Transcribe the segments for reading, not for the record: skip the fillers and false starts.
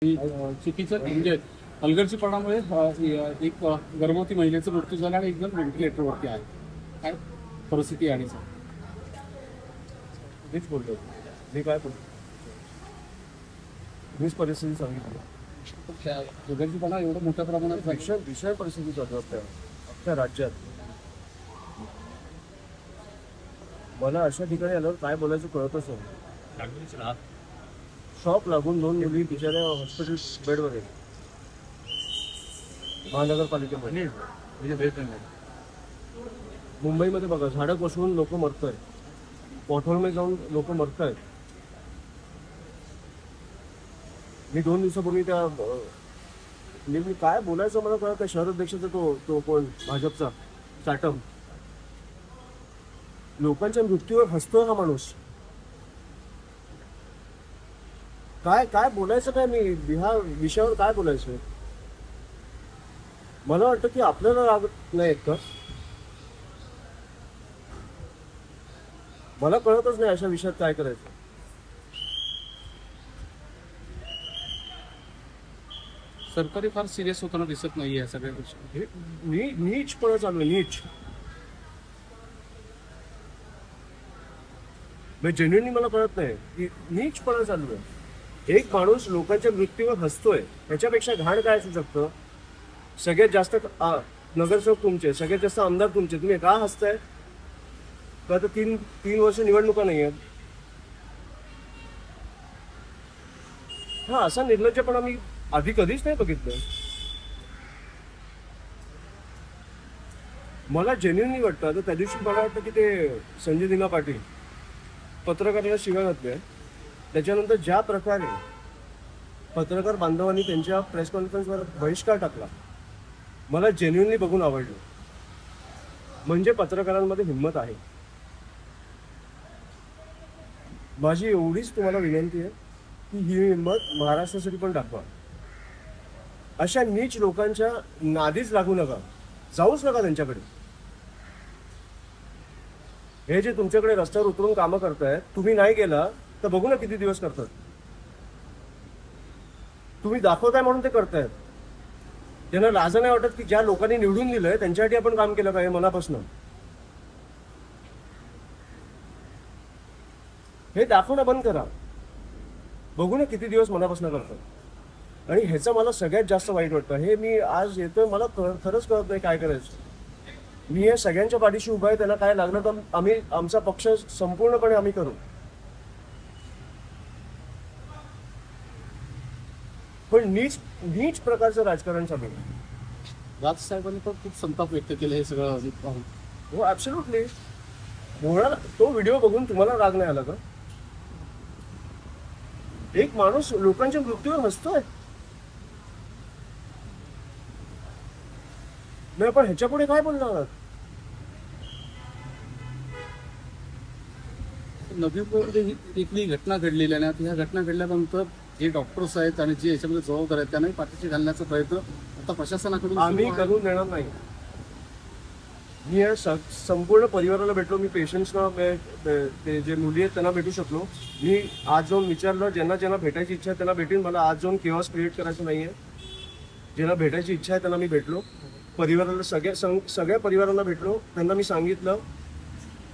चुकीचं म्हणजे हलगर्जीपणामुळे एक गर्भवती महिलेचा मृत्यू झाला आणि एक जण व्हेंटिलेटरवरती आहे. काय परिस्थिती आहे सर? मीच बोलतो. मी काय बोलतो, मीच परिस्थिती सांगितली. हलगर्जीपणा एवढं मोठ्या प्रमाणात विषय परिस्थिती चालू आपल्या राज्यात. मला अशा ठिकाणी आल्यावर काय बोलायचं कळतच नाही. शॉक लागून 2 मुली बिचाऱ्या हॉस्पिटल बेडवर आहेत महानगरपालिकेमध्ये. मुंबईमध्ये बघा, झाडं कोसळून लोक मरतायत, पॉटहोलमध्ये जाऊन लोक मरतायत. मी 2 दिवसापूर्वी मी काय बोलायचं मला कळत नाही. शहर अध्यक्षाचा तो कोण भाजपचा चाटम, लोकांच्या मृत्यूवर हसतोय हा माणूस. काय बोलायचं काय, मी ह्या विषयावर काय बोलायचं. मला वाटतं की आपल्याला राग नाही येत का? मला कळतच नाही अशा विषयात काय करायचं. सरकारी फार सिरियस होताना दिसत नाही या सगळ्या गोष्टी. नीचपणा चालू आहे, नीच. जेन्युइनली मला कळत नाही की नीचपणा चालू आहे. एक माणूस लोकांच्या मृत्यूवर हसतोय, याच्यापेक्षा घाण काय असू शकतं? सगळ्यात जास्त नगरसेवक तुमचे, सगळ्यात जास्त आमदार तुमचे, तुम्ही का हसताय? का तर 3 वर्ष निवडणुका नाही आहेत. हा असा निर्लज्जपणा मी आधी कधीच नाही बघितलं. मला जेन्युइनली वाटतं. तर त्या दिवशी मला वाटतं की ते संजय दिना पाटील पत्रकाराला शिव्या घातल्या, त्याच्यानंतर ज्या प्रकारे पत्रकार बांधवांनी त्यांच्या प्रेस कॉन्फरन्सवर बहिष्कार टाकला, मला जेन्युइनली बघून आवडलं. म्हणजे पत्रकारांमध्ये हिंमत आहे. माझी एवढीच तुम्हाला विनंती आहे की ही हिंमत महाराष्ट्रासाठी पण दाखवा. अशा नीच लोकांच्या नादीच लागू नका, जाऊच नका त्यांच्याकडे. हे जे तुमच्याकडे रस्त्यावर उतरून कामं करतायत, तुम्ही नाही गेला तर बघू ना किती दिवस करतात. तुम्ही दाखवताय म्हणून ते करतायत. त्यांना लाज नाही वाटत की ज्या लोकांनी निवडून दिलंय त्यांच्यासाठी आपण काम केलं पाहिजे मनापासून. हे दाखवणं बंद करा, बघू ना किती दिवस मनापासून करतात. आणि ह्याचं मला सगळ्यात जास्त वाईट वाटतं. हे मी आज येतोय, मला खरंच कळत नाही काय करायचं. मी हे सगळ्यांच्या पाठीशी उभा आहे. त्यांना काय लागलं तर आम्ही आमचा पक्ष संपूर्णपणे आम्ही करू. पण नीच प्रकारचं राजकारण चालू आहे. राज साहेबांनी पण खूप संताप व्यक्त केला हे सगळं पाहून. हो, ऍब्सोल्युटली. तो व्हिडिओ बघून तुम्हाला राग नाही आला का? एक माणूस लोकांच्या मृत्यूवर हसतोय. नाही, पण ह्याच्या पुढे काय बोलणार? नवी मुंबईमध्ये इथली घटना घडलेली आहे ना, ह्या घटना घडल्यानंतर जे डॉक्टर्स आहेत आणि जे याच्यामध्ये जबाबदार आहेत त्यांनाही पाठीशी घालण्याचा प्रयत्न आता प्रशासनाकडून आम्ही करून देणार नाही. मी या संपूर्ण परिवाराला भेटलो. मी पेशंट्सना, ते जे मुली आहेत त्यांना भेटू शकलो. मी आज जाऊन विचारलं, ज्यांना भेटायची इच्छा आहे त्यांना भेटीन. मला आज जाऊन केओस क्रिएट करायचं नाहीये. ज्यांना भेटायची इच्छा आहे त्यांना मी भेटलो. परिवाराला सगळ्या परिवारांना भेटलो. त्यांना मी सांगितलं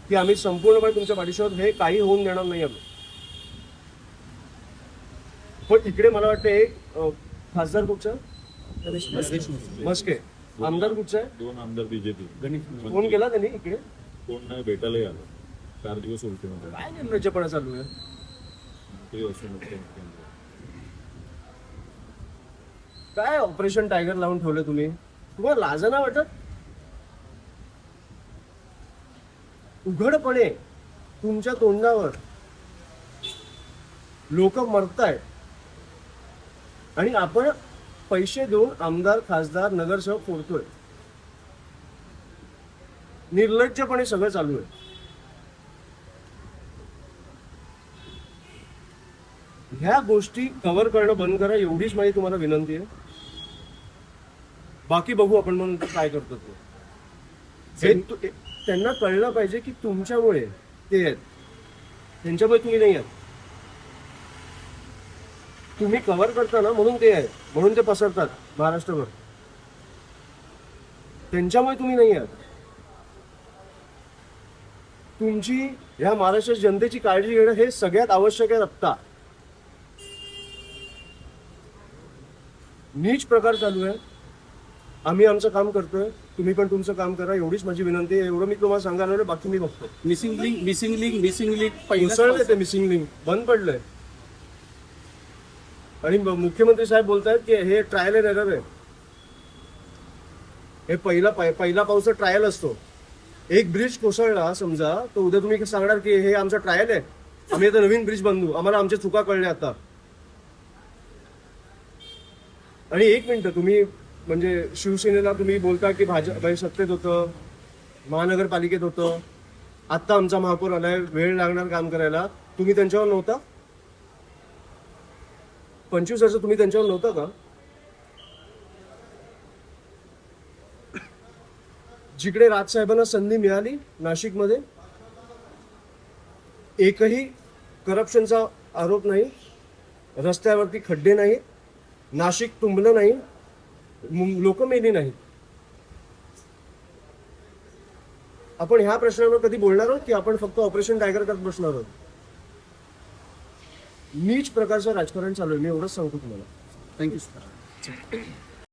की आम्ही संपूर्णपणे तुमच्या पाठीशी आहोत, हे काही होऊन देणार नाही आम्ही. पण इकडे मला वाटतं एक खासदार कुठचा, मस्के, आमदार कुठचा आहे, 2 आमदार बीजेपी. फोन केला त्यांनी इकडे, कोण नाही भेटायलाही आलं. 4 दिवस उलटे मध्ये. काय निर्लज्जपणा चालू आहे. काय ऑपरेशन टायगर लावून ठेवलं तुम्ही? तुम्हाला लाज नाही वाटत? उघडपणे तुमच्या तोंडावर लोक मरतायत आणि आपण पैसे देऊन आमदार, खासदार, नगरसेवक फोडतोय. निर्लज्जपणे सगळं चालू आहे. ह्या गोष्टी कव्हर करणं बंद करा, एवढीच माझी तुम्हाला विनंती आहे. बाकी बघू आपण म्हणून काय करतो ते. त्यांना कळलं पाहिजे की तुमच्यामुळे ते आहेत, त्यांच्यामुळे तुम्ही नाही आहात. तुम्ही कव्हर करता ना म्हणून ते आहे, म्हणून ते पसरतात महाराष्ट्रभर. त्यांच्यामुळे तुम्ही नाही आहात. तुमची ह्या महाराष्ट्र जनतेची काळजी घेणं हे सगळ्यात आवश्यक आहे आत्ता. नीच प्रकार चालू आहे. आम्ही आमचं काम करतोय, तुम्ही पण तुमचं काम करा, एवढीच माझी विनंती आहे. एवढं मी तुम्हाला सांगायला आलोय, बाकी मी बघतो. मिसिंग लिंक उसळलंय ते मिसिंग लिंक, बंद पडलंय. आणि मुख्यमंत्री साहेब बोलतायत की हे ट्रायल एंड एरर आहे. हे पहिला पाऊसचा ट्रायल असतो. एक ब्रिज कोसळला समजा, तर उद्या तुम्ही सांगणार की हे आमचा ट्रायल आहे, आम्ही आता नवीन ब्रिज बांधू, आम्हाला आमच्या चुका कळल्या आता. आणि एक मिनिट, तुम्ही म्हणजे शिवसेनेला तुम्ही बोलता की भाजप सत्तेत होतं, महानगरपालिकेत होतं, आत्ता आमचा महापौर आलाय, वेळ लागणार काम करायला. तुम्ही त्यांच्यावर नव्हता? 25 वर्ष तुम्ही त्यांच्यावर नव्हता का? जिकडे राजसाहेबांना संधी मिळाली नाशिकमध्ये, एकही करप्शनचा आरोप नाही, रस्त्यावरती खड्डे नाही, नाशिक तुंबलं नाही, लोक मेली नाही. आपण ह्या प्रश्नावर कधी बोलणार आहोत की आपण फक्त ऑपरेशन टायगर करत बसणार आहोत? नीच प्रकारचं राजकारण चालू आहे, मी एवढंच सांगतो तुम्हाला. Thank you sir.